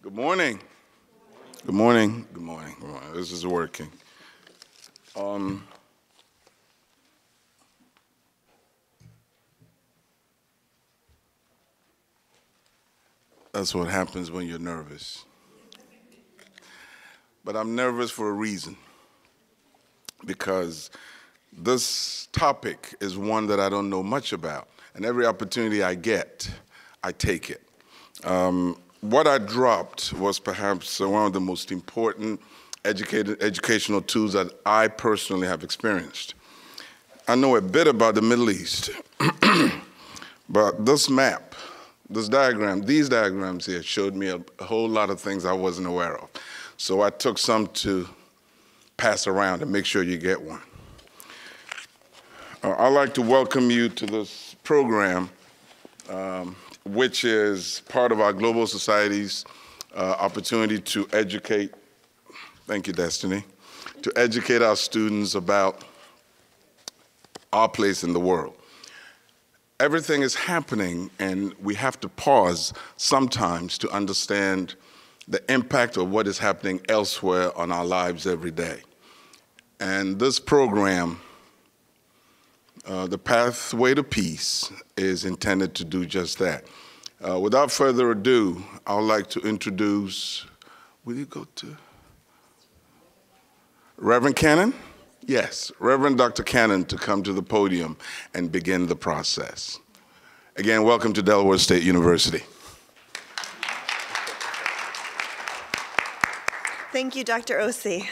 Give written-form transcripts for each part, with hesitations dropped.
Good morning. Good morning. Good morning. Good morning. This is working. That's what happens when you're nervous. But I'm nervous for a reason, because this topic is one that I don't know much about, and every opportunity I get, I take it. What I dropped was perhaps one of the most important educational tools that I personally have experienced. I know a bit about the Middle East, but this map, these diagrams here showed me a whole lot of things I wasn't aware of. So I took some to pass around and make sure you get one. I'd like to welcome you to this program, which is part of our Global Society's opportunity to educate, thank you, Destiny, to educate our students about our place in the world. Everything is happening, and we have to pause sometimes to understand the impact of what is happening elsewhere on our lives every day. And this program, The Pathway to Peace, is intended to do just that. Without further ado, I would like to introduce, will you go to Reverend Cannon? Yes, Reverend Dr. Cannon to come to the podium and begin the process. Again, welcome to Delaware State University. Thank you, Dr. Osi.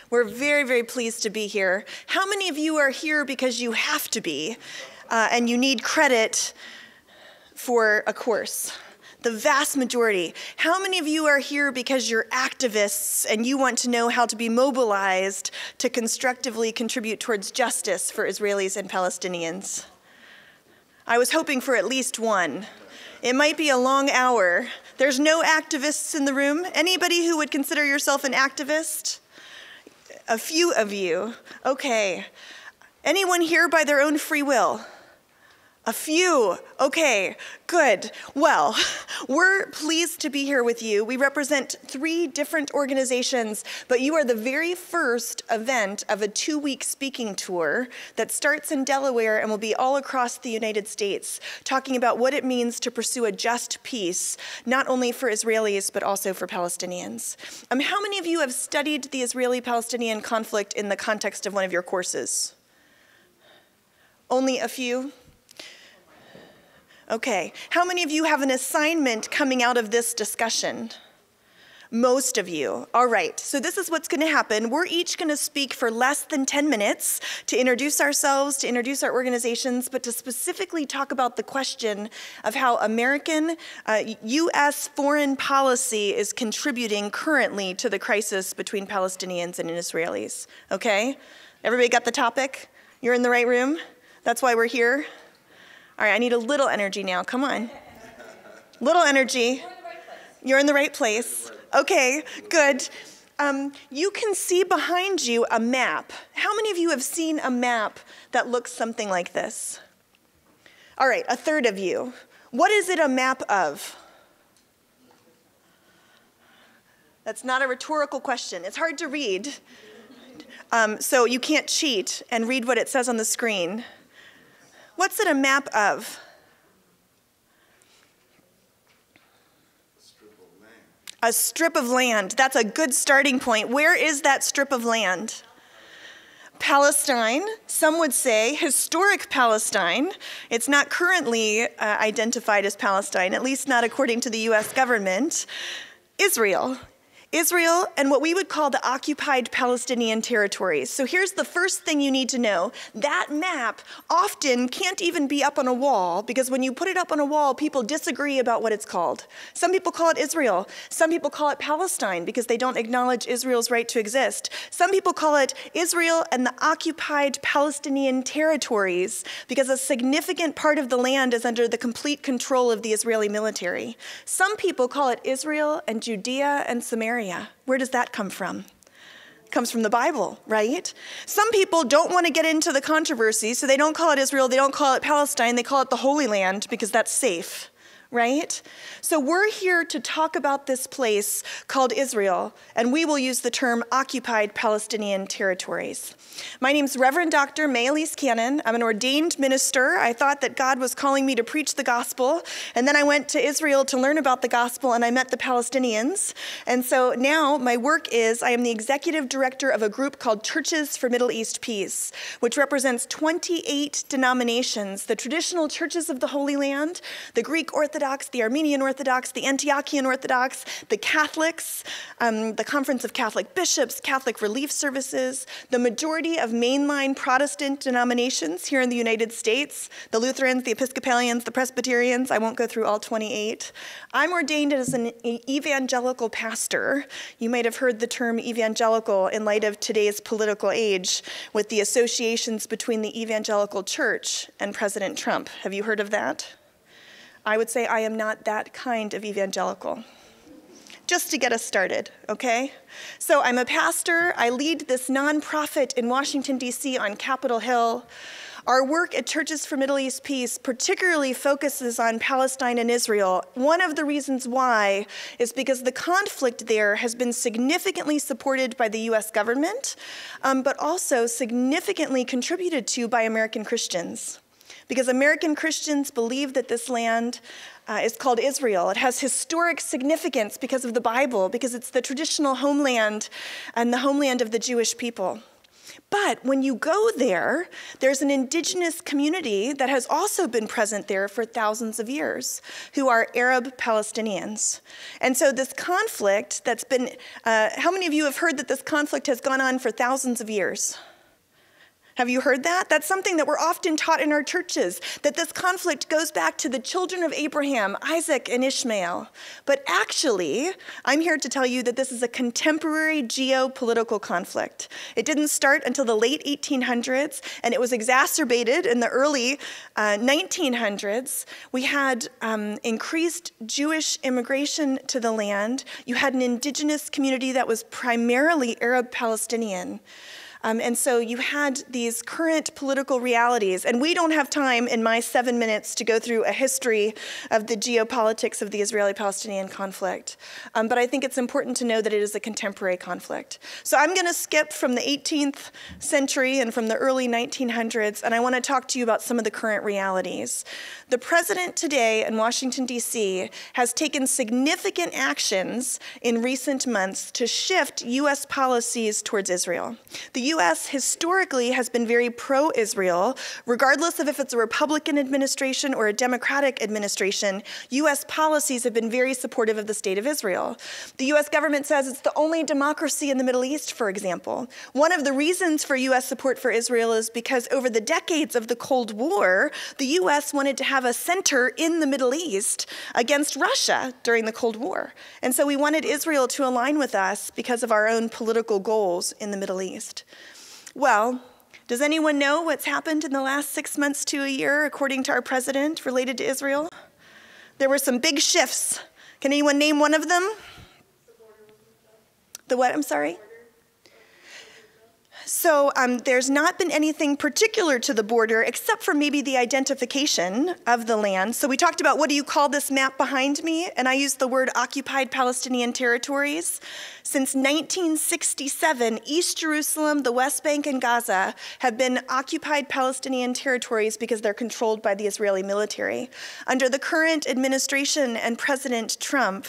We're very, very pleased to be here. How many of you are here because you have to be and you need credit for a course? The vast majority. How many of you are here because you're activists and you want to know how to be mobilized to constructively contribute towards justice for Israelis and Palestinians? I was hoping for at least one. It might be a long hour. There's no activists in the room. Anybody who would consider yourself an activist? A few of you. Okay. Anyone here by their own free will? A few. Okay, good. Well, we're pleased to be here with you. We represent 3 different organizations, but you are the very first event of a 2-week speaking tour that starts in Delaware and will be all across the United States, talking about what it means to pursue a just peace, not only for Israelis, but also for Palestinians. How many of you have studied the Israeli-Palestinian conflict in the context of one of your courses? Only a few? Okay, how many of you have an assignment coming out of this discussion? Most of you. All right, so this is what's going to happen. We're each going to speak for less than 10 minutes to introduce ourselves, to introduce our organizations, but to specifically talk about the question of how American, U.S. foreign policy is contributing currently to the crisis between Palestinians and Israelis. Okay? Everybody got the topic? You're in the right room? That's why we're here? All right, I need a little energy now. Come on. Little energy. You're in the right place. Okay, good. You can see behind you a map. How many of you have seen a map that looks something like this? All right, a third of you. What is it a map of? That's not a rhetorical question. It's hard to read. So you can't cheat and read what it says on the screen. What's it a map of? A strip of land. That's a good starting point. Where is that strip of land? Palestine. Some would say historic Palestine. It's not currently identified as Palestine, at least not according to the U.S. government. Israel. Israel and what we would call the occupied Palestinian territories. So here's the first thing you need to know. That map often can't even be up on a wall, because when you put it up on a wall, people disagree about what it's called. Some people call it Israel. Some people call it Palestine because they don't acknowledge Israel's right to exist. Some people call it Israel and the occupied Palestinian territories because a significant part of the land is under the complete control of the Israeli military. Some people call it Israel and Judea and Samaria. Where does that come from? It comes from the Bible, right? Some people don't want to get into the controversy, so they don't call it Israel, they don't call it Palestine, they call it the Holy Land because that's safe, right? So we're here to talk about this place called Israel, and we will use the term occupied Palestinian territories. My name's Reverend Dr. Mayalise Cannon. I'm an ordained minister. I thought that God was calling me to preach the gospel, and then I went to Israel to learn about the gospel, and I met the Palestinians. And so now my work is, I am the executive director of a group called Churches for Middle East Peace, which represents 28 denominations, the traditional churches of the Holy Land, the Greek Orthodox, the Armenian Orthodox, the Antiochian Orthodox, the Catholics, the Conference of Catholic Bishops, Catholic Relief Services, the majority of mainline Protestant denominations here in the United States, the Lutherans, the Episcopalians, the Presbyterians. I won't go through all 28. I'm ordained as an evangelical pastor. You might have heard the term evangelical in light of today's political age with the associations between the evangelical church and President Trump. Have you heard of that? I would say I am not that kind of evangelical. Just to get us started, okay? So I'm a pastor. I lead this nonprofit in Washington, D.C. on Capitol Hill. Our work at Churches for Middle East Peace particularly focuses on Palestine and Israel. One of the reasons why is because the conflict there has been significantly supported by the U.S. government, but also significantly contributed to by American Christians. Because American Christians believe that this land is called Israel. It has historic significance because of the Bible, because it's the traditional homeland and the homeland of the Jewish people. But when you go there, there's an indigenous community that has also been present there for thousands of years, who are Arab Palestinians. And so this conflict that's been, how many of you have heard that this conflict has gone on for thousands of years? Have you heard that? That's something that we're often taught in our churches, that this conflict goes back to the children of Abraham, Isaac, and Ishmael. But actually, I'm here to tell you that this is a contemporary geopolitical conflict. It didn't start until the late 1800s, and it was exacerbated in the early 1900s. We had increased Jewish immigration to the land. You had an indigenous community that was primarily Arab Palestinian. And so you had these current political realities, and we don't have time in my 7 minutes to go through a history of the geopolitics of the Israeli-Palestinian conflict. But I think it's important to know that it is a contemporary conflict. So I'm going to skip from the 18th century and from the early 1900s, and I want to talk to you about some of the current realities. The president today in Washington, D.C. has taken significant actions in recent months to shift U.S. policies towards Israel. The U.S. historically has been very pro-Israel, regardless of if it's a Republican administration or a Democratic administration. U.S. policies have been very supportive of the state of Israel. The U.S. government says it's the only democracy in the Middle East, for example. One of the reasons for U.S. support for Israel is because over the decades of the Cold War, the U.S. wanted to have a center in the Middle East against Russia during the Cold War. And so we wanted Israel to align with us because of our own political goals in the Middle East. Well, does anyone know what's happened in the last 6 months to a year, according to our president, related to Israel? There were some big shifts. Can anyone name one of them? The what, I'm sorry? So there's not been anything particular to the border except for maybe the identification of the land. So we talked about, what do you call this map behind me? And I used the word occupied Palestinian territories. Since 1967, East Jerusalem, the West Bank, and Gaza have been occupied Palestinian territories because they're controlled by the Israeli military. Under the current administration and President Trump,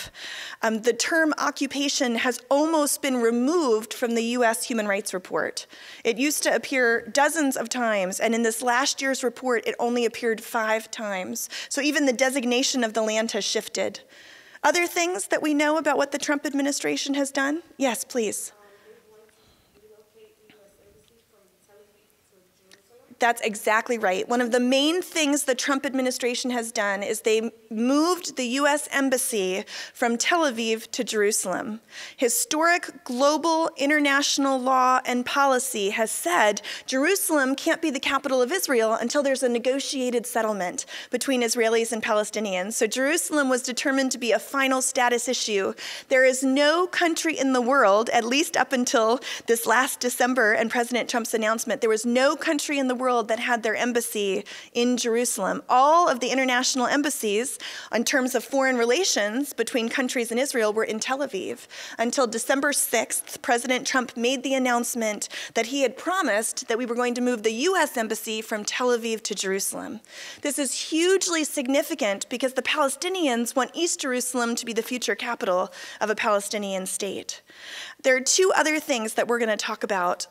the term occupation has almost been removed from the U.S. Human Rights Report. It used to appear dozens of times, and in this last year's report, it only appeared 5 times. So even the designation of the land has shifted. Other things that we know about what the Trump administration has done? Yes, please. That's exactly right. One of the main things the Trump administration has done is they moved the U.S. Embassy from Tel Aviv to Jerusalem. Historic global international law and policy has said Jerusalem can't be the capital of Israel until there's a negotiated settlement between Israelis and Palestinians. So Jerusalem was determined to be a final status issue. There is no country in the world, at least up until this last December and President Trump's announcement, there was no country in the world world that had their embassy in Jerusalem. All of the international embassies, in terms of foreign relations between countries and Israel, were in Tel Aviv. Until December 6th, President Trump made the announcement that he had promised that we were going to move the U.S. embassy from Tel Aviv to Jerusalem. This is hugely significant because the Palestinians want East Jerusalem to be the future capital of a Palestinian state. There are two other things that we're going to talk about.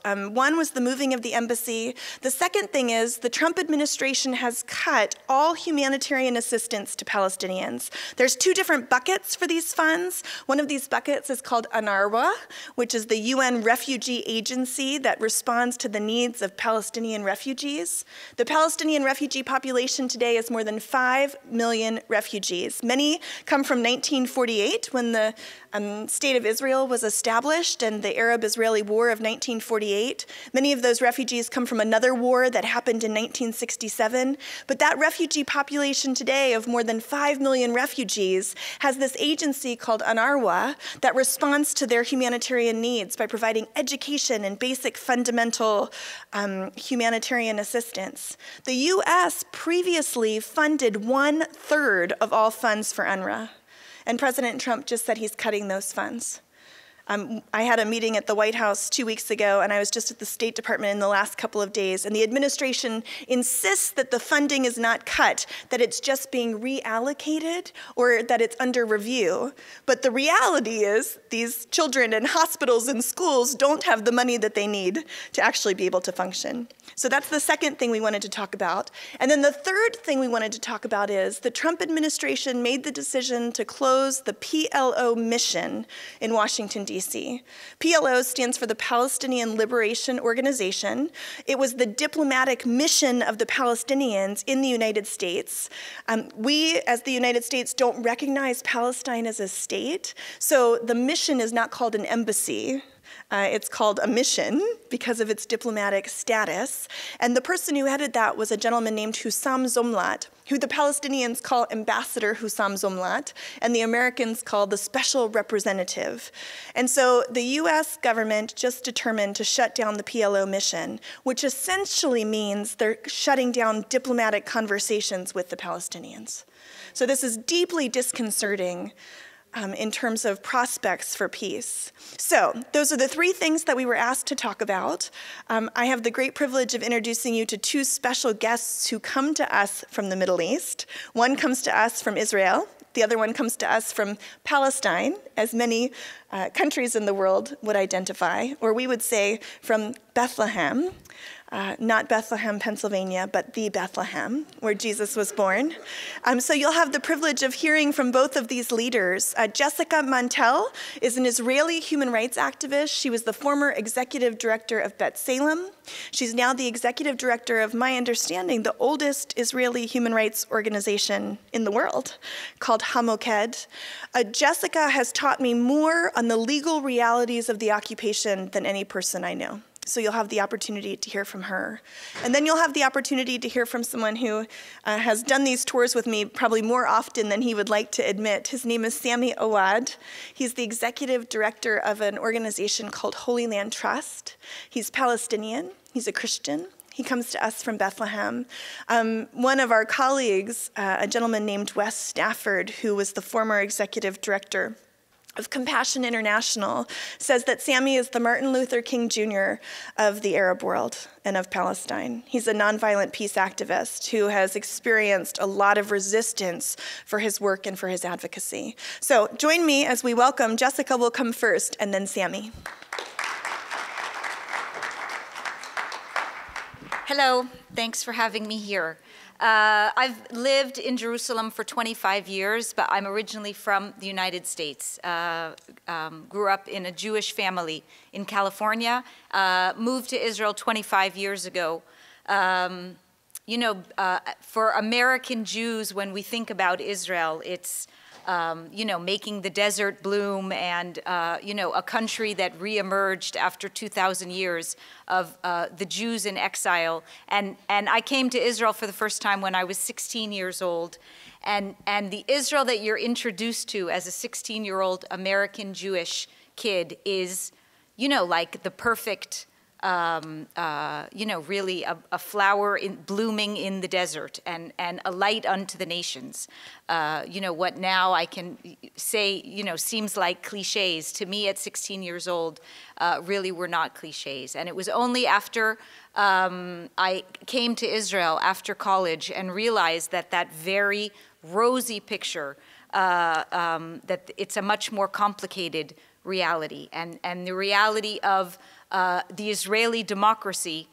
One was the moving of the embassy. The second thing is the Trump administration has cut all humanitarian assistance to Palestinians. There's two different buckets for these funds. One of these buckets is called UNRWA, which is the UN refugee agency that responds to the needs of Palestinian refugees. The Palestinian refugee population today is more than 5 million refugees. Many come from 1948, when the State of Israel was established, and the Arab-Israeli War of 1948. Many of those refugees come from another war that happened in 1967. But that refugee population today of more than 5 million refugees has this agency called UNRWA that responds to their humanitarian needs by providing education and basic fundamental humanitarian assistance. The U.S. previously funded 1/3 of all funds for UNRWA. And President Trump just said he's cutting those funds. I had a meeting at the White House 2 weeks ago, and I was just at the State Department in the last couple of days, and the administration insists that the funding is not cut, that it's just being reallocated or that it's under review. But the reality is these children in hospitals and schools don't have the money that they need to actually be able to function. So that's the second thing we wanted to talk about. And then the third thing we wanted to talk about is the Trump administration made the decision to close the PLO mission in Washington, D.C. PLO stands for the Palestinian Liberation Organization. It was the diplomatic mission of the Palestinians in the United States. We, as the United States, don't recognize Palestine as a state, so the mission is not called an embassy. It's called a mission because of its diplomatic status. And the person who headed that was a gentleman named Hussam Zomlat, who the Palestinians call Ambassador Hussam Zomlat, and the Americans call the Special Representative. And so the US government just determined to shut down the PLO mission, which essentially means they're shutting down diplomatic conversations with the Palestinians. So this is deeply disconcerting in terms of prospects for peace. So those are the three things that we were asked to talk about. I have the great privilege of introducing you to two special guests who come to us from the Middle East. One comes to us from Israel. The other one comes to us from Palestine, as many countries in the world would identify, or we would say from Bethlehem. Not Bethlehem, Pennsylvania, but the Bethlehem, where Jesus was born. So you'll have the privilege of hearing from both of these leaders. Jessica Mantel is an Israeli human rights activist. She was the former executive director of B'Tselem. She's now the executive director of, my understanding, the oldest Israeli human rights organization in the world, called Hamoked. Jessica has taught me more on the legal realities of the occupation than any person I know. So you'll have the opportunity to hear from her. And then you'll have the opportunity to hear from someone who has done these tours with me probably more often than he would like to admit. His name is Sami Awad. He's the executive director of an organization called Holy Land Trust. He's Palestinian. He's a Christian. He comes to us from Bethlehem. One of our colleagues, a gentleman named Wes Stafford, who was the former executive director of Compassion International, says that Sami is the Martin Luther King Jr. of the Arab world and of Palestine. He's a nonviolent peace activist who has experienced a lot of resistance for his work and for his advocacy. So join me as we welcome, Jessica will come first, and then Sami. Hello, thanks for having me here. I've lived in Jerusalem for 25 years, but I'm originally from the United States. Grew up in a Jewish family in California, moved to Israel 25 years ago. You know, for American Jews, when we think about Israel, it's you know, making the desert bloom and, you know, a country that reemerged after 2,000 years of the Jews in exile. And I came to Israel for the first time when I was 16 years old. And the Israel that you're introduced to as a 16-year-old American Jewish kid is, you know, like the perfect really a flower blooming in the desert and a light unto the nations. What now I can say, seems like cliches. To me at 16 years old, really were not cliches. And it was only after I came to Israel after college and realized that that very rosy picture, that it's a much more complicated reality. And the reality of the Israeli democracy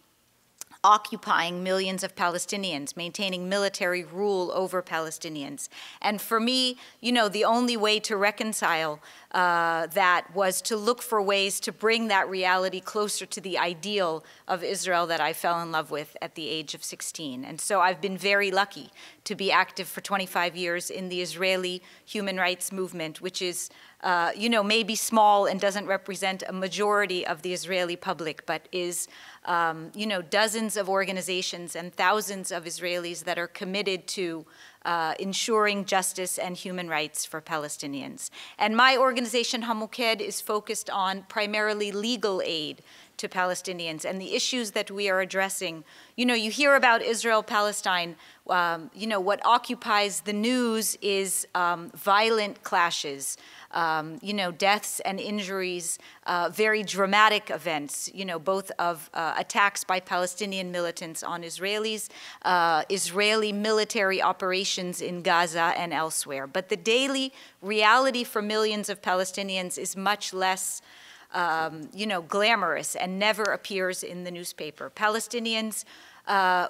occupying millions of Palestinians, maintaining military rule over Palestinians. And for me, the only way to reconcile that was to look for ways to bring that reality closer to the ideal of Israel that I fell in love with at the age of 16. And so I've been very lucky to be active for 25 years in the Israeli human rights movement, which is maybe small and doesn't represent a majority of the Israeli public, but is, dozens of organizations and thousands of Israelis that are committed to ensuring justice and human rights for Palestinians. And my organization, Hamuked, is focused on primarily legal aid to Palestinians and the issues that we are addressing. You hear about Israel-Palestine. What occupies the news is violent clashes, deaths and injuries, very dramatic events, both of attacks by Palestinian militants on Israelis, Israeli military operations in Gaza and elsewhere. But the daily reality for millions of Palestinians is much less glamorous and never appears in the newspaper. Palestinians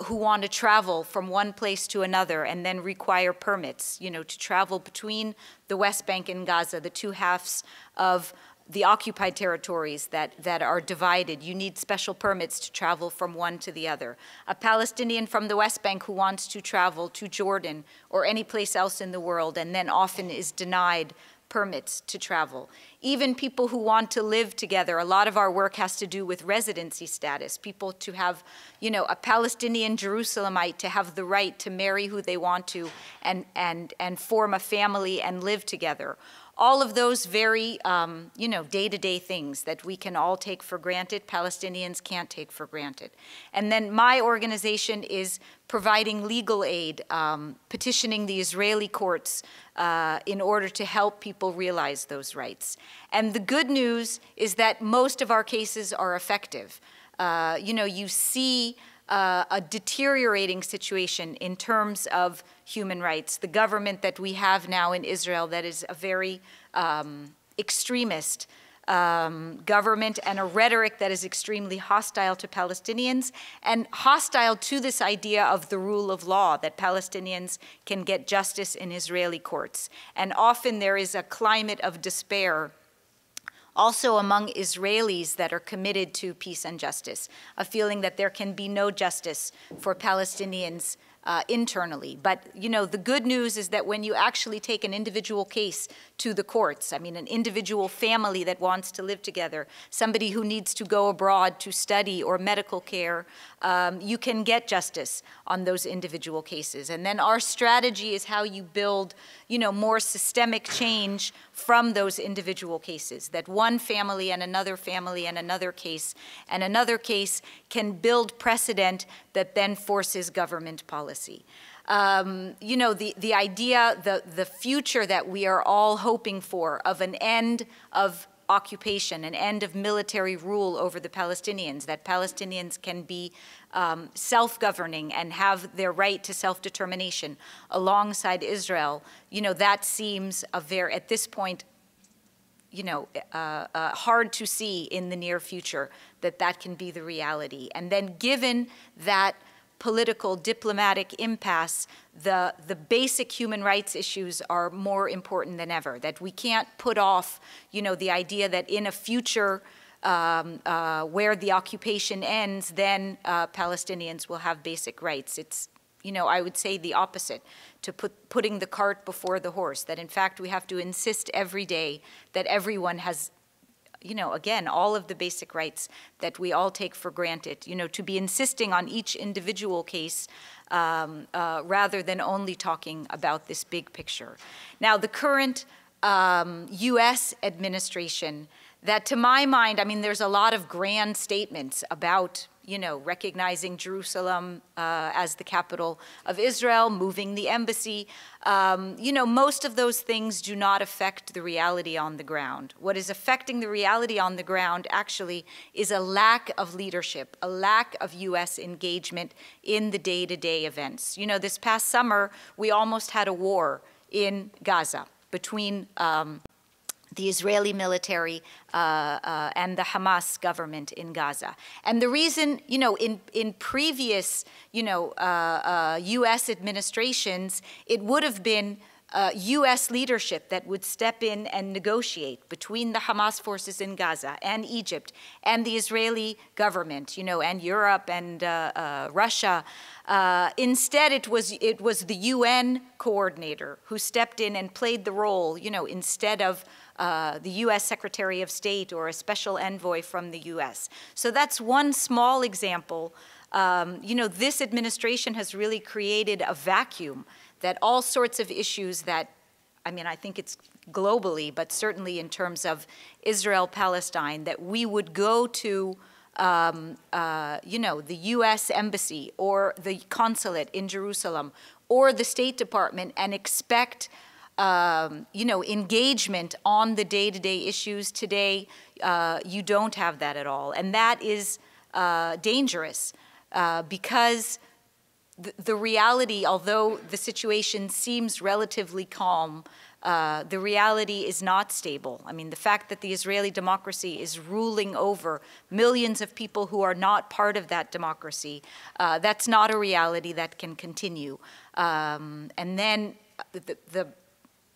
who want to travel from one place to another and then require permits, to travel between the West Bank and Gaza, the two halves of the occupied territories that are divided. You need special permits to travel from one to the other. A Palestinian from the West Bank who wants to travel to Jordan or any place else in the world and then often is denied permits to travel. Even people who want to live together, a lot of our work has to do with residency status, people to have, a Palestinian Jerusalemite to have the right to marry who they want to and form a family and live together. All of those very, day-to-day things that we can all take for granted, Palestinians can't take for granted. And then my organization is providing legal aid, petitioning the Israeli courts in order to help people realize those rights. And the good news is that most of our cases are effective. You see a deteriorating situation in terms of human rights. The government that we have now in Israel that is a very extremist government and a rhetoric that is extremely hostile to Palestinians and hostile to this idea of the rule of law, that Palestinians can get justice in Israeli courts. And often there is a climate of despair also among Israelis that are committed to peace and justice, a feeling that there can be no justice for Palestinians internally. But, the good news is that when you actually take an individual case to the courts, an individual family that wants to live together, somebody who needs to go abroad to study or medical care, you can get justice on those individual cases. And then our strategy is how you build, more systemic change from those individual cases, that one family and another case can build precedent that then forces government policy. The idea, the future that we are all hoping for of an end of occupation, an end of military rule over the Palestinians, that Palestinians can be self-governing and have their right to self-determination alongside Israel, that seems at this point, hard to see in the near future that can be the reality. And then given that political, diplomatic impasse, the basic human rights issues are more important than ever, that we can't put off, the idea that in a future where the occupation ends, then Palestinians will have basic rights. It's, I would say the opposite, to putting the cart before the horse, that in fact we have to insist every day that everyone has, again, all of the basic rights that we all take for granted, to be insisting on each individual case rather than only talking about this big picture. Now, the current U.S. administration that to my mind, I mean, there's a lot of grand statements about, you know, recognizing Jerusalem as the capital of Israel, moving the embassy. You know, most of those things do not affect the reality on the ground. What is affecting the reality on the ground actually is a lack of leadership, a lack of U.S. engagement in the day-to-day events. You know, this past summer, we almost had a war in Gaza between the Israeli military and the Hamas government in Gaza. And the reason, you know, in previous, you know, U.S. administrations, it would have been U.S. leadership that would step in and negotiate between the Hamas forces in Gaza and Egypt and the Israeli government, you know, and Europe and Russia. Instead, it was the UN coordinator who stepped in and played the role, you know, instead of the U.S. Secretary of State or a special envoy from the U.S. So that's one small example. You know, this administration has really created a vacuum that all sorts of issues that, I mean, I think it's globally, but certainly in terms of Israel-Palestine, that we would go to, you know, the U.S. Embassy or the consulate in Jerusalem or the State Department and expect you know, engagement on the day-to-day issues. Today, you don't have that at all. And that is dangerous because the reality, although the situation seems relatively calm, the reality is not stable. I mean, the fact that the Israeli democracy is ruling over millions of people who are not part of that democracy, that's not a reality that can continue. And then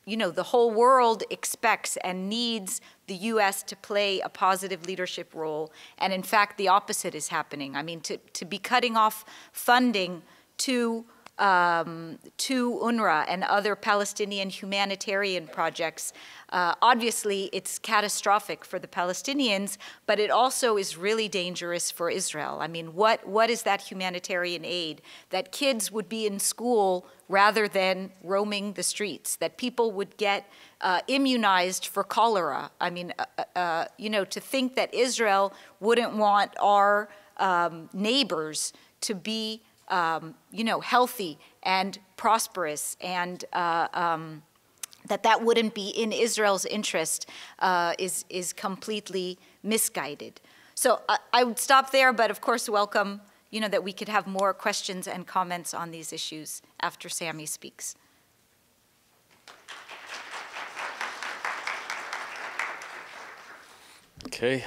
you know, the whole world expects and needs the U.S. to play a positive leadership role. And in fact, the opposite is happening. I mean, to be cutting off funding to UNRWA and other Palestinian humanitarian projects, obviously it's catastrophic for the Palestinians, but it also is really dangerous for Israel. I mean, what is that humanitarian aid? That kids would be in school rather than roaming the streets, that people would get immunized for cholera. I mean, you know, to think that Israel wouldn't want our neighbors to be you know, healthy and prosperous, and that wouldn't be in Israel's interest is completely misguided. So I would stop there, but of course welcome, you know, that we could have more questions and comments on these issues after Sammy speaks. Okay.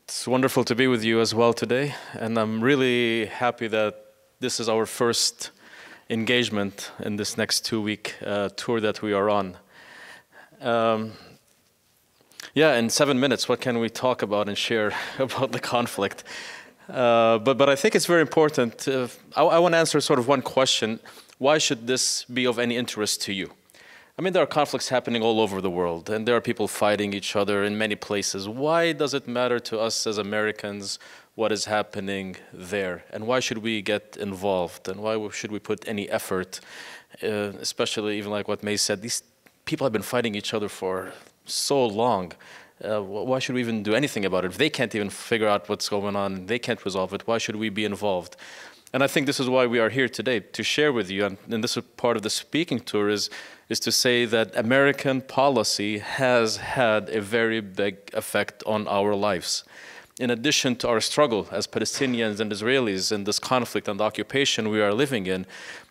It's wonderful to be with you as well today, and I'm really happy that this is our first engagement in this next two-week tour that we are on. Yeah, in 7 minutes, what can we talk about and share about the conflict? But I think it's very important. I want to answer sort of one question. Why should this be of any interest to you? I mean, there are conflicts happening all over the world, and there are people fighting each other in many places. Why does it matter to us as Americans what is happening there? And why should we get involved? And why should we put any effort, especially even like what May said, these people have been fighting each other for so long. Why should we even do anything about it? If they can't even figure out what's going on, they can't resolve it, why should we be involved? And I think this is why we are here today, to share with you, and this is part of the speaking tour, is to say that American policy has had a very big effect on our lives. In addition to our struggle as Palestinians and Israelis in this conflict and occupation we are living in,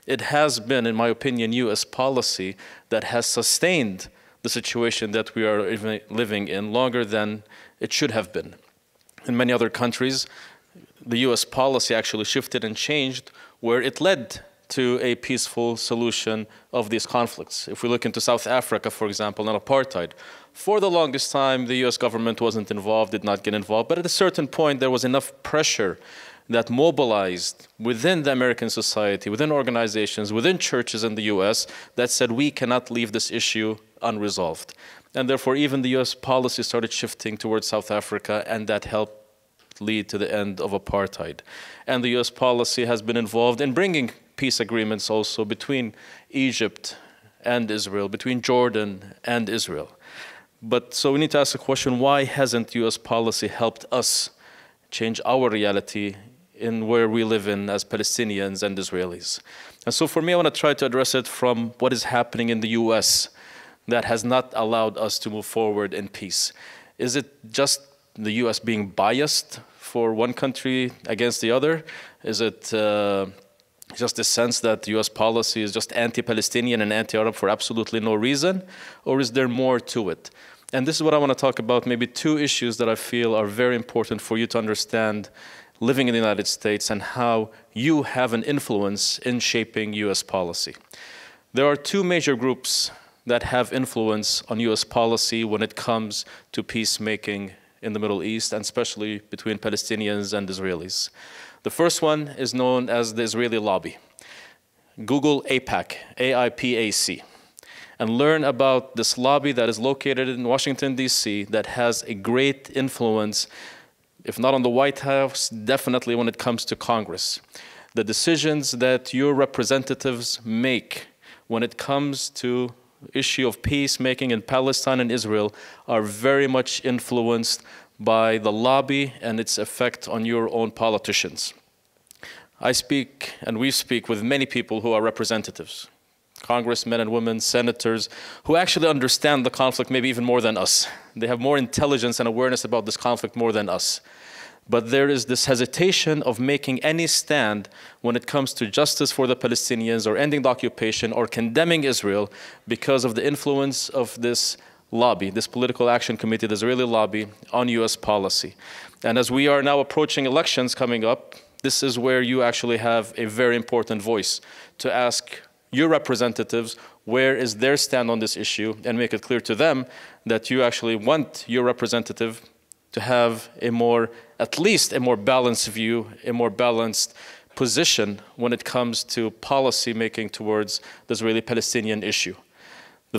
it has been, in my opinion, U.S. policy that has sustained the situation that we are living in longer than it should have been. In many other countries, the U.S. policy actually shifted and changed where it led to a peaceful solution of these conflicts. If we look into South Africa, for example, and apartheid, for the longest time, the U.S. government wasn't involved, did not get involved, but at a certain point, there was enough pressure that mobilized within the American society, within organizations, within churches in the U.S. that said we cannot leave this issue unresolved. And therefore, even the U.S. policy started shifting towards South Africa, and that helped lead to the end of apartheid. And the U.S. policy has been involved in bringing peace agreements also between Egypt and Israel, between Jordan and Israel. But so we need to ask the question, why hasn't US policy helped us change our reality in where we live in as Palestinians and Israelis? And so for me, I want to try to address it from what is happening in the US that has not allowed us to move forward in peace. Is it just the US being biased for one country against the other? Is it just the sense that US policy is just anti-Palestinian and anti-Arab for absolutely no reason? Or is there more to it? And this is what I want to talk about, maybe two issues that I feel are very important for you to understand living in the United States and how you have an influence in shaping US policy. There are two major groups that have influence on US policy when it comes to peacemaking in the Middle East, and especially between Palestinians and Israelis. The first one is known as the Israeli lobby. Google AIPAC, AIPAC, and learn about this lobby that is located in Washington, D.C., that has a great influence, if not on the White House, definitely when it comes to Congress. The decisions that your representatives make when it comes to issue of peacemaking in Palestine and Israel are very much influenced by the lobby and its effect on your own politicians. I speak, and we speak with many people who are representatives, congressmen and women, senators, who actually understand the conflict maybe even more than us. They have more intelligence and awareness about this conflict more than us. But there is this hesitation of making any stand when it comes to justice for the Palestinians or ending the occupation or condemning Israel because of the influence of this lobby, this political action committee, the Israeli lobby, on US policy. And as we are now approaching elections coming up, this is where you actually have a very important voice to ask your representatives where is their stand on this issue and make it clear to them that you actually want your representative to have at least a more balanced view, a more balanced position when it comes to policy making towards the Israeli-Palestinian issue.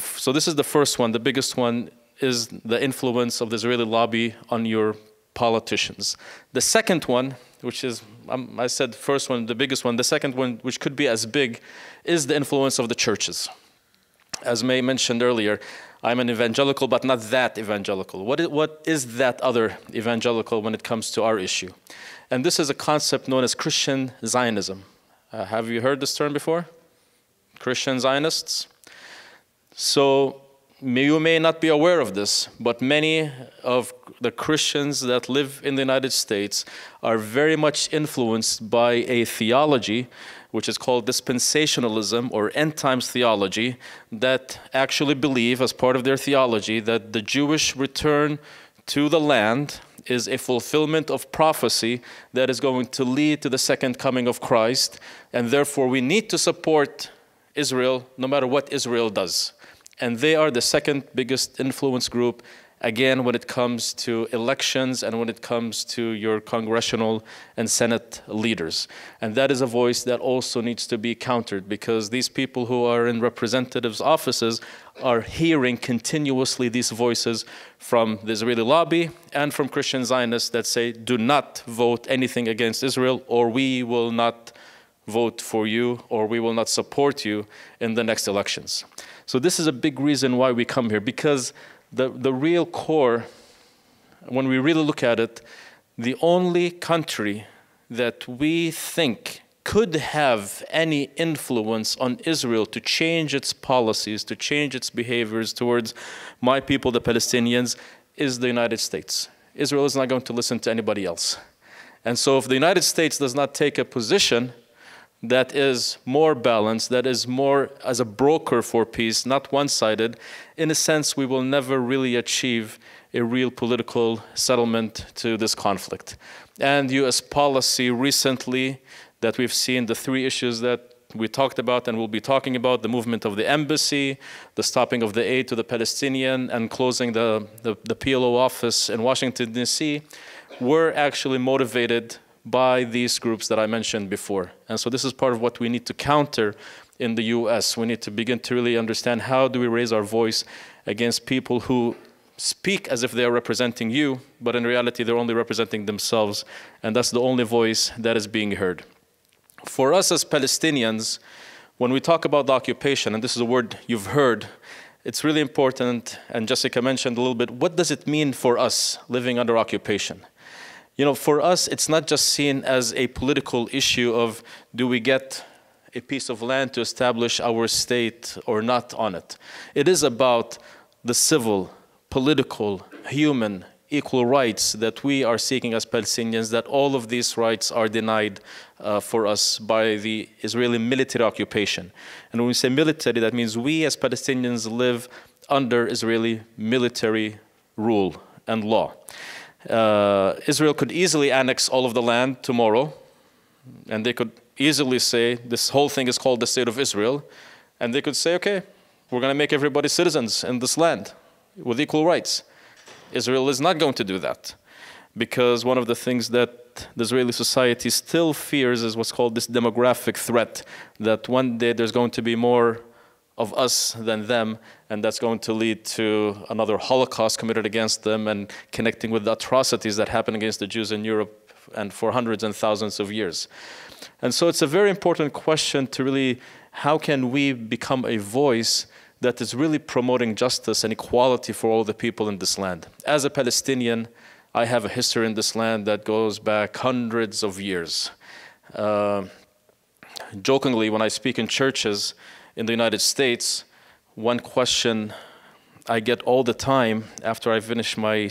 So this is the first one. The biggest one is the influence of the Israeli lobby on your politicians. The second one, which is, I said first one, the biggest one. The second one, which could be as big, is the influence of the churches. As May mentioned earlier, I'm an evangelical, but not that evangelical. What is that other evangelical when it comes to our issue? And this is a concept known as Christian Zionism. Have you heard this term before? Christian Zionists? So you may not be aware of this, but many of the Christians that live in the United States are very much influenced by a theology which is called dispensationalism or end times theology, that actually believe as part of their theology that the Jewish return to the land is a fulfillment of prophecy that is going to lead to the second coming of Christ, and therefore we need to support Israel no matter what Israel does. And they are the second biggest influence group, again, when it comes to elections and when it comes to your congressional and Senate leaders. And that is a voice that also needs to be countered, because these people who are in representatives' offices are hearing continuously these voices from the Israeli lobby and from Christian Zionists that say, do not vote anything against Israel, or we will not vote for you, or we will not support you in the next elections. So this is a big reason why we come here, because the real core, when we really look at it, the only country that we think could have any influence on Israel to change its policies, to change its behaviors towards my people, the Palestinians, is the United States. Israel is not going to listen to anybody else. And so if the United States does not take a position that is more balanced, that is more as a broker for peace, not one-sided, in a sense, we will never really achieve a real political settlement to this conflict. And US policy recently that we've seen, the three issues that we talked about and will be talking about, the movement of the embassy, the stopping of the aid to the Palestinian, and closing the PLO office in Washington, D.C., were actually motivated by these groups that I mentioned before. And so this is part of what we need to counter in the US. We need to begin to really understand how do we raise our voice against people who speak as if they are representing you, but in reality they're only representing themselves, and that's the only voice that is being heard. For us as Palestinians, when we talk about the occupation, and this is a word you've heard, it's really important, and Jessica mentioned a little bit, what does it mean for us living under occupation? You know, for us, it's not just seen as a political issue of do we get a piece of land to establish our state or not on it. It is about the civil, political, human, equal rights that we are seeking as Palestinians, that all of these rights are denied for us by the Israeli military occupation. And when we say military, that means we as Palestinians live under Israeli military rule and law. Israel could easily annex all of the land tomorrow, and they could easily say this whole thing is called the State of Israel, and they could say, okay, we're going to make everybody citizens in this land with equal rights. Israel is not going to do that, because one of the things that the Israeli society still fears is what's called this demographic threat, that one day there's going to be more of us than them, and that's going to lead to another Holocaust committed against them and connecting with the atrocities that happened against the Jews in Europe and for hundreds and thousands of years. And so it's a very important question to really, how can we become a voice that is really promoting justice and equality for all the people in this land? As a Palestinian, I have a history in this land that goes back hundreds of years. Jokingly, when I speak in churches in the United States, one question I get all the time after I finish my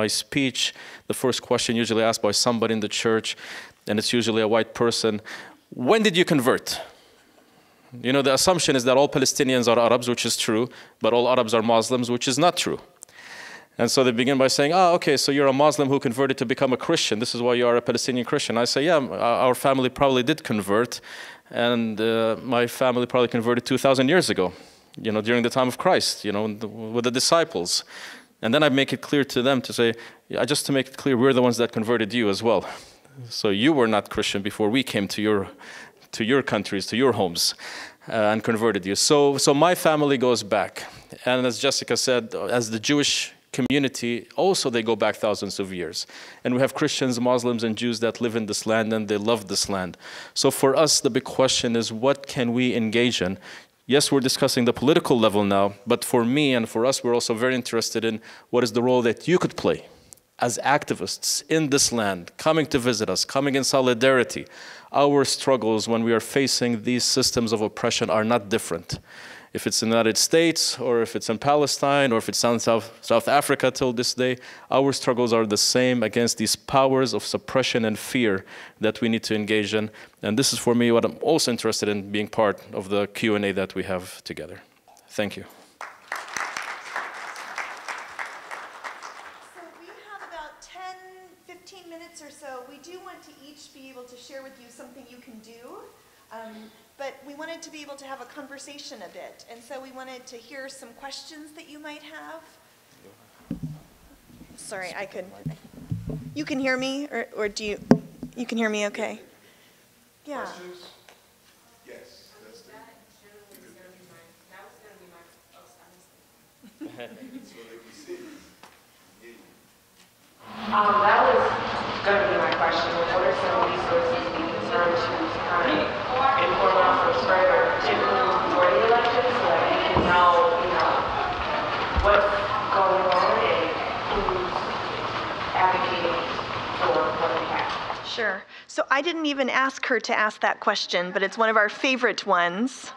speech, the first question usually asked by somebody in the church, and it's usually a white person, when did you convert? You know, the assumption is that all Palestinians are Arabs, which is true, but all Arabs are Muslims, which is not true. And so they begin by saying, okay, so you're a Muslim who converted to become a Christian. This is why you are a Palestinian Christian. I say, yeah, our family probably did convert, and my family probably converted 2,000 years ago, you know, during the time of Christ, you know, with the disciples. And then I make it clear to them to say, yeah, just to make it clear, we're the ones that converted you as well. So you were not Christian before we came to your countries, to your homes, and converted you. So my family goes back. And as Jessica said, as the Jewish community, also they go back thousands of years. And we have Christians, Muslims, and Jews that live in this land, and they love this land. So for us, the big question is, what can we engage in? Yes, we're discussing the political level now, but for me and for us, we're also very interested in what is the role that you could play as activists in this land, coming to visit us, coming in solidarity. Our struggles when we are facing these systems of oppression are not different. If it's in the United States, or if it's in Palestine, or if it's in South Africa till this day, our struggles are the same against these powers of suppression and fear that we need to engage in. And this is for me what I'm also interested in, being part of the Q&A that we have together. Thank you. Or so, we do want to each be able to share with you something you can do, but we wanted to be able to have a conversation a bit, and so we wanted to hear some questions that you might have. Sorry, I could. You can hear me, or do you can hear me okay? Yeah. Questions? Yes. That was going to be my question. What are some resources we can turn to kind of inform ourselves further, particularly before the election, so that we can know, what's going on and who's advocating for what we have? Sure. So I didn't even ask her to ask that question, but it's one of our favorite ones.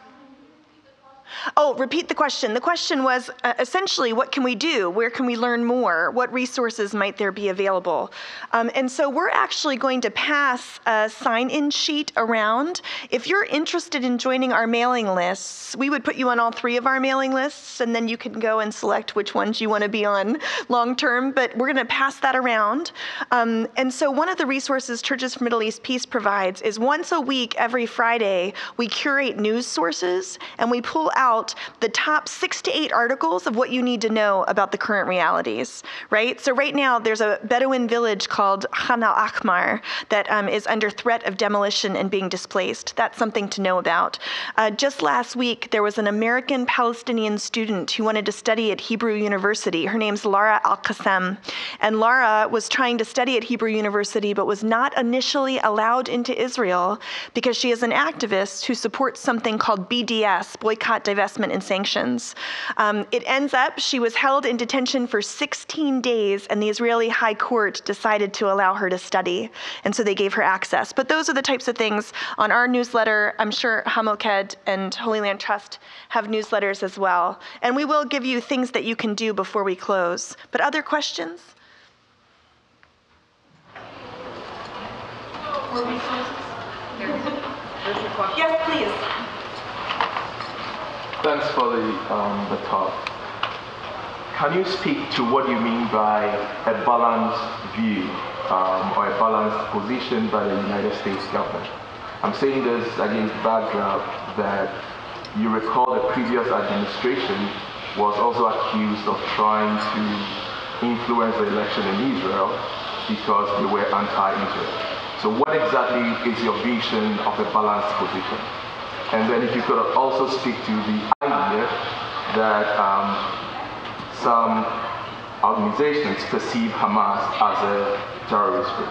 Oh, repeat the question. The question was essentially, what can we do? Where can we learn more? What resources might there be available? And so we're actually going to pass a sign-in sheet around. If you're interested in joining our mailing lists, we would put you on all 3 of our mailing lists, and then you can go and select which ones you want to be on long-term, but we're going to pass that around. And so one of the resources Churches for Middle East Peace provides is once a week, every Friday, we curate news sources, and we pull out the top 6 to 8 articles of what you need to know about the current realities, right? So right now there's a Bedouin village called Khan al-Ahmar that is under threat of demolition and being displaced. That's something to know about. Just last week, there was an American Palestinian student who wanted to study at Hebrew University. Her name's Lara Al-Qassem. And Lara was trying to study at Hebrew University, but was not initially allowed into Israel because she is an activist who supports something called BDS, Boycott, divestment and sanctions. It ends up, she was held in detention for 16 days, and the Israeli High Court decided to allow her to study, and so they gave her access. But those are the types of things on our newsletter. I'm sure Hamoked and Holy Land Trust have newsletters as well. And we will give you things that you can do before we close. But other questions? Yes, please. Thanks for the talk. Can you speak to what you mean by a balanced view or a balanced position by the United States government? I'm saying this against the backdrop that you recall the previous administration was also accused of trying to influence the election in Israel because they were anti-Israel. So what exactly is your vision of a balanced position? And then if you could also speak to the idea that some organizations perceive Hamas as a terrorist group.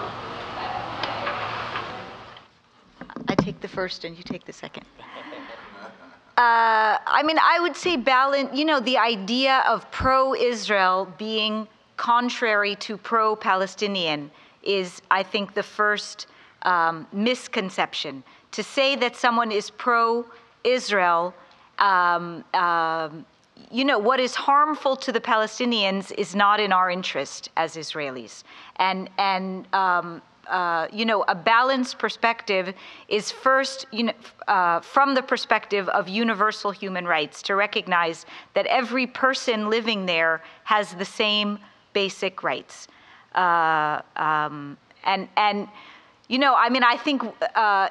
I take the first and you take the second. I mean, I would say balance, the idea of pro-Israel being contrary to pro-Palestinian is, I think, the first misconception. To say that someone is pro-Israel, what is harmful to the Palestinians is not in our interest as Israelis. And a balanced perspective is first, from the perspective of universal human rights, to recognize that every person living there has the same basic rights. I think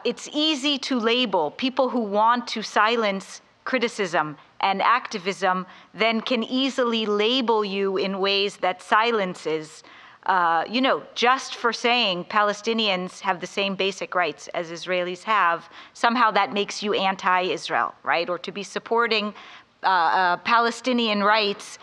it's easy to label people who want to silence criticism and activism, then can easily label you in ways that silences, just for saying Palestinians have the same basic rights as Israelis have, somehow that makes you anti-Israel, right? Or to be supporting Palestinian rights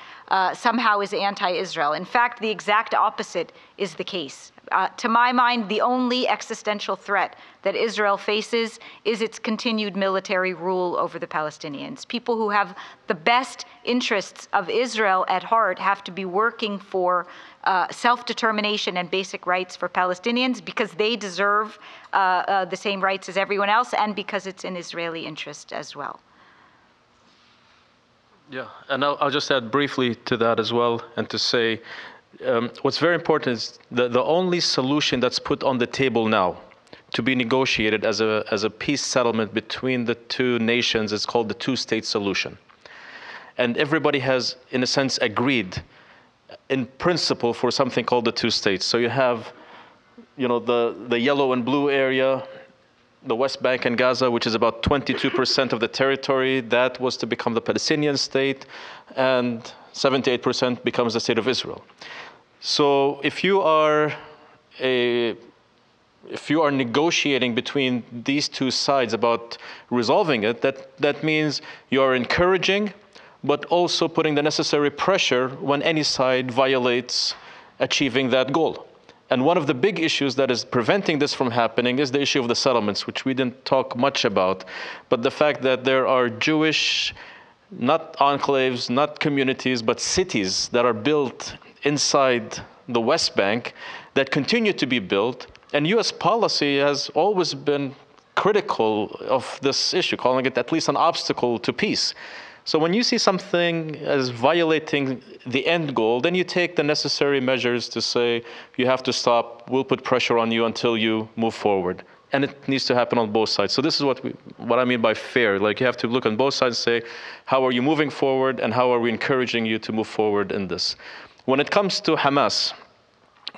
somehow is anti-Israel. In fact, the exact opposite is the case. To my mind, the only existential threat that Israel faces is its continued military rule over the Palestinians. People who have the best interests of Israel at heart have to be working for self-determination and basic rights for Palestinians because they deserve the same rights as everyone else and because it's in Israeli interest as well. Yeah, and I'll just add briefly to that as well, and to say what's very important is the only solution that's put on the table now to be negotiated as a peace settlement between the two nations is called the two-state solution. And everybody has, in a sense, agreed in principle for something called the two states. So you have, the yellow and blue area, the West Bank and Gaza, which is about 22% of the territory, that was to become the Palestinian state, and 78% becomes the state of Israel. So if you are negotiating between these two sides about resolving it, that means you are encouraging, but also putting the necessary pressure when any side violates achieving that goal. And one of the big issues that is preventing this from happening is the issue of the settlements, which we didn't talk much about, but the fact that there are Jewish, not enclaves, not communities, but cities that are built inside the West Bank that continue to be built. And US policy has always been critical of this issue, calling it at least an obstacle to peace. So when you see something as violating the end goal, then you take the necessary measures to say, you have to stop, we'll put pressure on you until you move forward. And it needs to happen on both sides. So this is what I mean by fair. Like, you have to look on both sides and say, how are you moving forward and how are we encouraging you to move forward in this? When it comes to Hamas,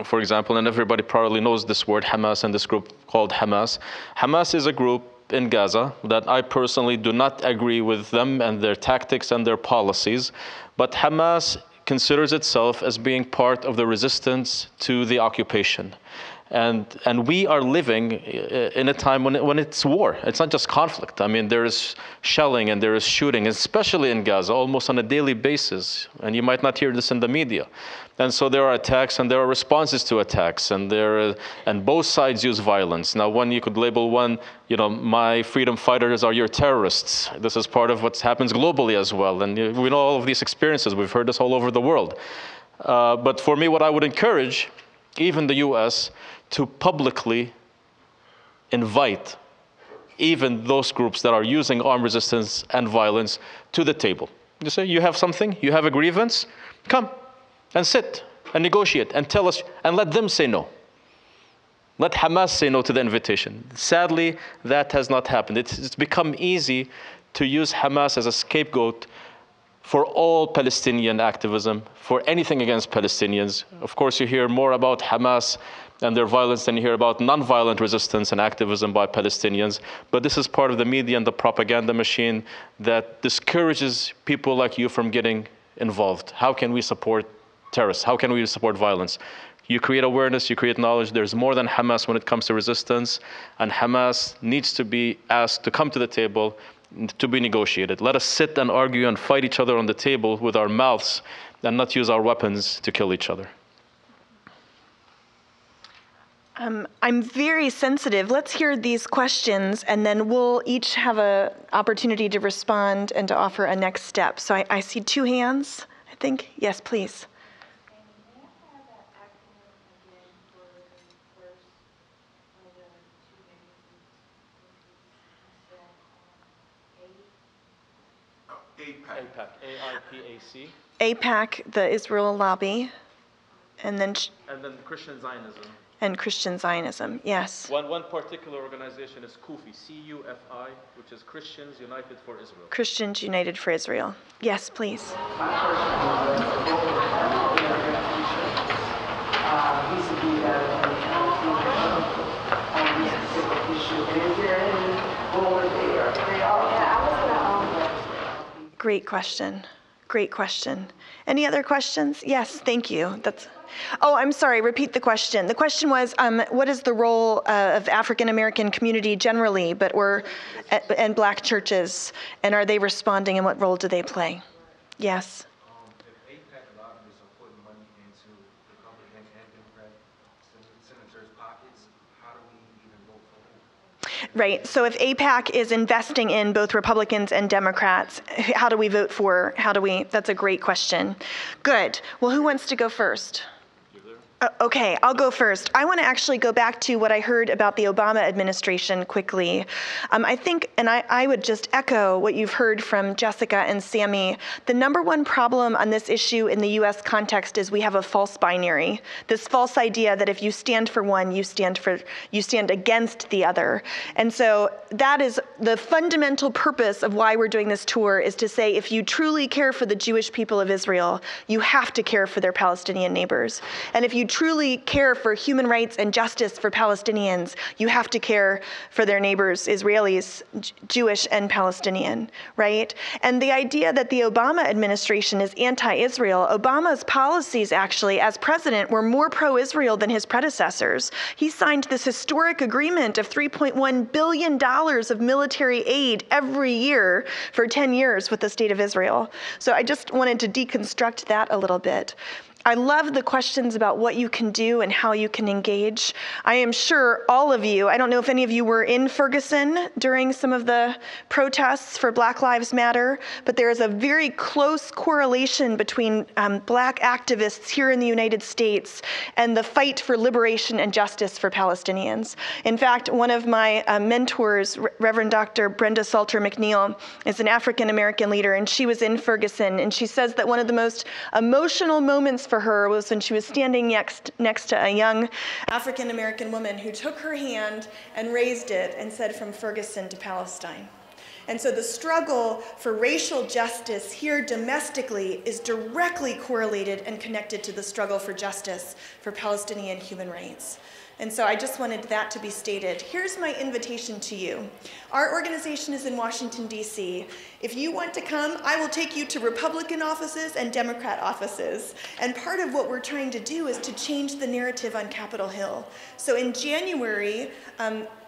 for example, and everybody probably knows this word Hamas and this group called Hamas. Hamas is a group in Gaza that I personally do not agree with them and their tactics and their policies, but Hamas considers itself as being part of the resistance to the occupation. And we are living in a time when it's war. It's not just conflict. I mean, there is shelling and there is shooting, especially in Gaza, almost on a daily basis. And you might not hear this in the media. And so there are attacks and there are responses to attacks, and both sides use violence. Now, you could label one, my freedom fighters are your terrorists. This is part of what happens globally as well. And we know all of these experiences. We've heard this all over the world. But for me, what I would encourage, even the US, to publicly invite even those groups that are using armed resistance and violence to the table. You say, you have something, you have a grievance, come and sit and negotiate and tell us, and let them say no. Let Hamas say no to the invitation. Sadly, that has not happened. It's become easy to use Hamas as a scapegoat for all Palestinian activism, for anything against Palestinians. Of course, you hear more about Hamas and their violence than you hear about nonviolent resistance and activism by Palestinians. But this is part of the media and the propaganda machine that discourages people like you from getting involved. How can we support terrorists? How can we support violence? You create awareness, you create knowledge. There's more than Hamas when it comes to resistance, and Hamas needs to be asked to come to the table to be negotiated. Let us sit and argue and fight each other on the table with our mouths and not use our weapons to kill each other. I'm very sensitive. Let's hear these questions, and then we'll each have an opportunity to respond and to offer a next step. So I see two hands, I think. Yes, please. AIPAC, A-I-P-A-C. AIPAC, the Israel lobby, and then Christian Zionism. And Christian Zionism, yes. One particular organization is CUFI, C-U-F-I, which is Christians United for Israel. Christians United for Israel. Yes, please. Great question. Great question. Any other questions? Yes, thank you. Oh, I'm sorry, repeat the question. The question was, what is the role of African American community generally, and black churches, and are they responding, and what role do they play? Yes. If AIPAC lobbies are putting money into Republican and Democrat senators' pockets, how do we even vote for them? Right, so if AIPAC is investing in both Republicans and Democrats, how do we vote for, that's a great question. Good, well, who wants to go first? Okay, I'll go first. I want to actually go back to what I heard about the Obama administration quickly. I think, and I would just echo what you've heard from Jessica and Sammy, the number one problem on this issue in the US context is we have a false binary. This false idea that if you stand for one, you stand against the other. And so that is the fundamental purpose of why we're doing this tour, is to say if you truly care for the Jewish people of Israel, you have to care for their Palestinian neighbors. And if you truly care for human rights and justice for Palestinians, you have to care for their neighbors, Israelis, Jewish and Palestinian, right? And the idea that the Obama administration is anti-Israel, Obama's policies actually, as president, were more pro-Israel than his predecessors. He signed this historic agreement of $3.1 billion of military aid every year for 10 years with the state of Israel. So I just wanted to deconstruct that a little bit. I love the questions about what you can do and how you can engage. I am sure all of you, I don't know if any of you were in Ferguson during some of the protests for Black Lives Matter, but there is a very close correlation between black activists here in the United States and the fight for liberation and justice for Palestinians. In fact, one of my mentors, Reverend Dr. Brenda Salter McNeil, is an African American leader, and she was in Ferguson, and she says that one of the most emotional moments for her was when she was standing next to a young African American woman who took her hand and raised it and said, "From Ferguson to Palestine." And so the struggle for racial justice here domestically is directly correlated and connected to the struggle for justice for Palestinian human rights. And so I just wanted that to be stated. Here's my invitation to you. Our organization is in Washington, D.C. If you want to come, I will take you to Republican offices and Democrat offices. And part of what we're trying to do is to change the narrative on Capitol Hill. So in January,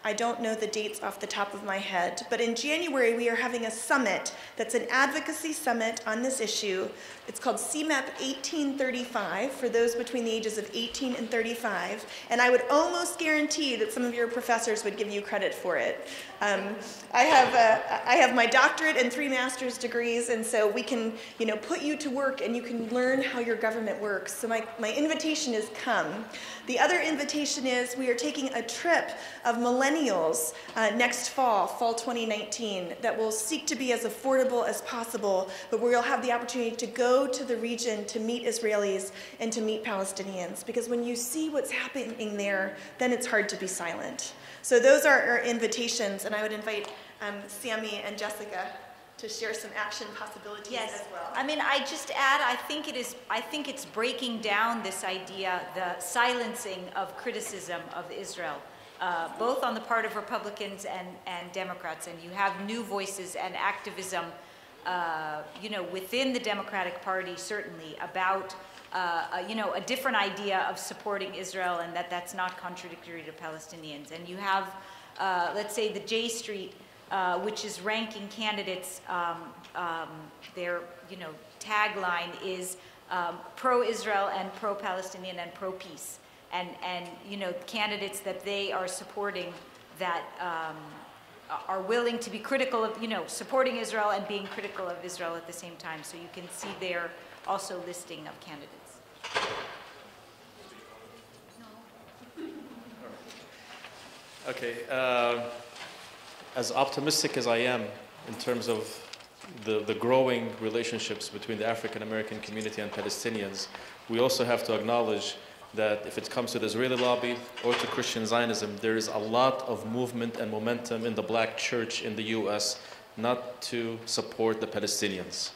I don't know the dates off the top of my head, but in January we are having a summit that's an advocacy summit on this issue. It's called CMAP 1835 for those between the ages of 18 and 35, and I would almost guarantee that some of your professors would give you credit for it. I have my doctorate and 3 master's degrees, and so we can, put you to work and you can learn how your government works. So my invitation is come. The other invitation is we are taking a trip of millennials next fall 2019, that will seek to be as affordable as possible, but where you'll have the opportunity to go to the region to meet Israelis and to meet Palestinians. Because when you see what's happening there, then it's hard to be silent. So those are our invitations, and I would invite Sammy and Jessica to share some action possibilities as well. I mean, I just add, I think it's breaking down this idea, the silencing of criticism of Israel, both on the part of Republicans and Democrats. And you have new voices and activism, within the Democratic Party, certainly, about a different idea of supporting Israel, and that's not contradictory to Palestinians. And you have, let's say, the J Street, which is ranking candidates. Their tagline is pro-Israel and pro-Palestinian and pro-peace, and candidates that they are supporting that are willing to be critical of supporting Israel and being critical of Israel at the same time. So you can see there also listing of candidates. Okay. As optimistic as I am in terms of the growing relationships between the African American community and Palestinians, we also have to acknowledge that if it comes to the Israeli lobby or to Christian Zionism, there is a lot of movement and momentum in the black church in the U.S. not to support the Palestinians.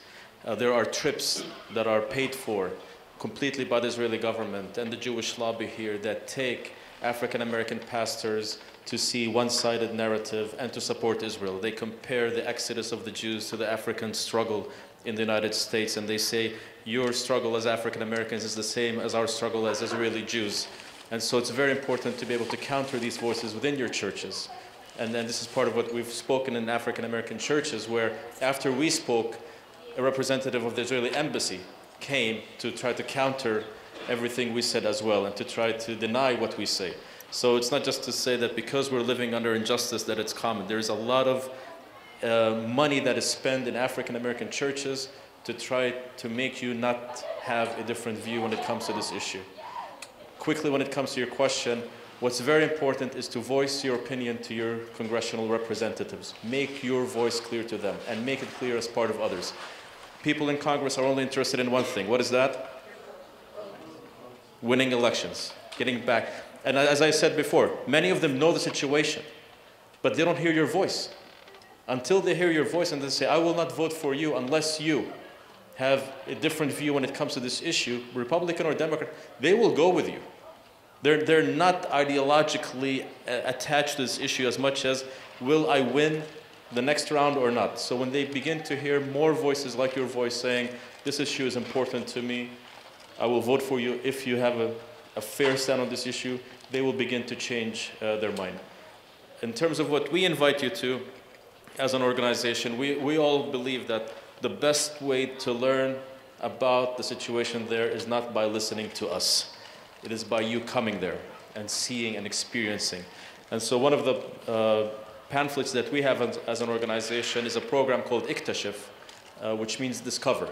There are trips that are paid for completely by the Israeli government and the Jewish lobby here that take African American pastors to see one-sided narrative and to support Israel. They compare the exodus of the Jews to the African struggle in the United States, and they say, your struggle as African Americans is the same as our struggle as Israeli Jews. And so it's very important to be able to counter these voices within your churches. And then this is part of what we've spoken in African American churches, where after we spoke, a representative of the Israeli embassy came to try to counter everything we said as well and to try to deny what we say. So it's not just to say that because we're living under injustice that it's common. There's a lot of money that is spent in African American churches to try to make you not have a different view when it comes to this issue. Quickly, when it comes to your question, what's very important is to voice your opinion to your congressional representatives. Make your voice clear to them and make it clear as part of others. People in Congress are only interested in one thing. What is that? Winning elections, getting back. And as I said before, many of them know the situation, but they don't hear your voice. Until they hear your voice and they say, I will not vote for you unless you have a different view when it comes to this issue, Republican or Democrat, they will go with you. They're not ideologically attached to this issue as much as, will I win the next round or not? So when they begin to hear more voices like your voice saying, this issue is important to me, I will vote for you if you have a fair stand on this issue, they will begin to change their mind. In terms of what we invite you to as an organization, we all believe that the best way to learn about the situation there is not by listening to us. It is by you coming there and seeing and experiencing. And so one of the pamphlets that we have as an organization is a program called Iktashif, which means discover.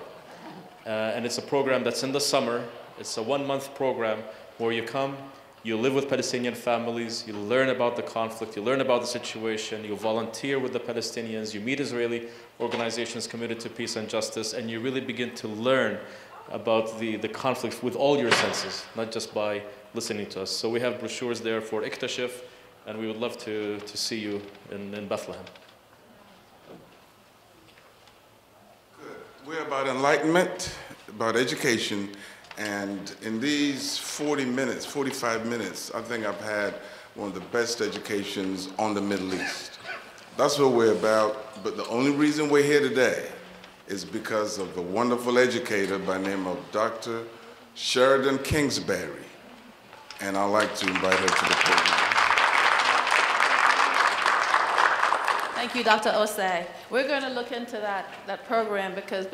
And it's a program that's in the summer. It's a 1-month program where you come, you live with Palestinian families, you learn about the conflict, you learn about the situation, you volunteer with the Palestinians, you meet Israeli organizations committed to peace and justice, and you really begin to learn about the conflict with all your senses, not just by listening to us. So we have brochures there for Iktashif, and we would love to see you in Bethlehem. Good. We're about enlightenment, about education, And in these 40 minutes, 45 minutes, I think I've had one of the best educations on the Middle East. That's what we're about, but the only reason we're here today is because of the wonderful educator by the name of Dr. Sheridan Kingsbury. And I'd like to invite her to the program. Thank you, Dr. Osei. We're going to look into that program because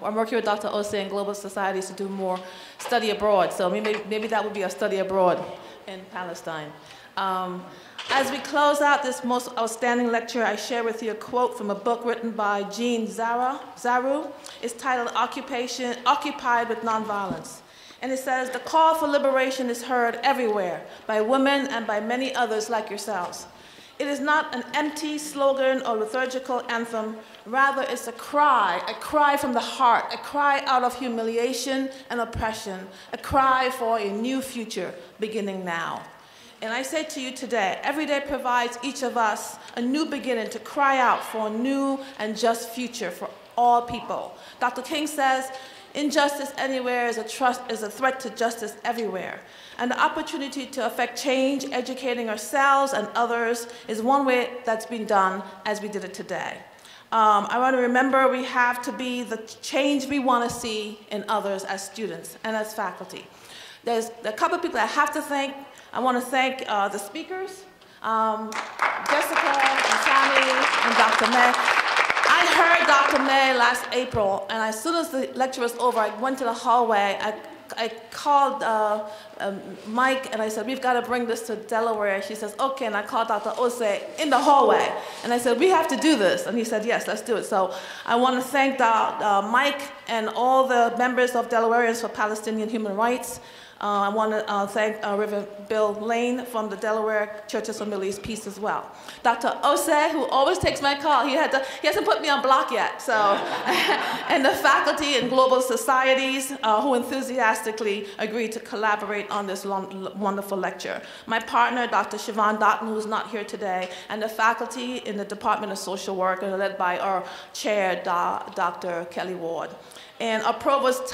I'm working with Dr. Osei and Global Societies to do more study abroad. So maybe that would be a study abroad in Palestine. As we close out this most outstanding lecture, I share with you a quote from a book written by Jean Zaru. It's titled Occupied with Nonviolence. And it says, "The call for liberation is heard everywhere by women and by many others like yourselves. It is not an empty slogan or liturgical anthem. Rather, it's a cry from the heart, a cry out of humiliation and oppression, a cry for a new future beginning now." And I say to you today, every day provides each of us a new beginning to cry out for a new and just future for all people. Dr. King says, injustice anywhere is a threat to justice everywhere. And the opportunity to affect change, educating ourselves and others, is one way that's been done as we did it today. I want to remember we have to be the change we want to see in others as students and as faculty. There's a couple of people I have to thank. I want to thank the speakers, Jessica and Sammy and Dr. May. I heard Dr. May last April, and as soon as the lecture was over, I went to the hallway. I called Mike, and I said, we've got to bring this to Delaware. She says, okay, and I called Dr. Osei in the hallway. And I said, we have to do this. And he said, yes, let's do it. So I want to thank Mike and all the members of Delawareans for Palestinian Human Rights. I want to thank Reverend Bill Lane from the Delaware Churches for Middle East Peace as well. Dr. Osei, who always takes my call, he hasn't put me on block yet, so. And the faculty and Global Societies who enthusiastically agreed to collaborate on this wonderful lecture. My partner, Dr. Siobhan Dotton, who's not here today, and the faculty in the Department of Social Work, led by our chair, Dr. Kelly Ward. And our provost,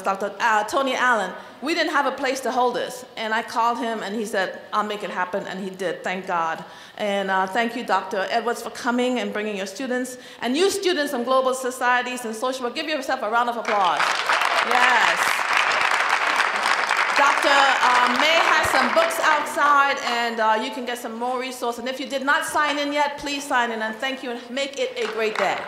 Dr. Tony Allen. We didn't have a place to hold this, and I called him, and he said, I'll make it happen, and he did, thank God. And thank you, Dr. Edwards, for coming and bringing your students. And you students from Global Societies and Social Work, give yourself a round of applause. Yes. Dr. May has some books outside, and you can get some more resources. And if you did not sign in yet, please sign in, and thank you, and make it a great day.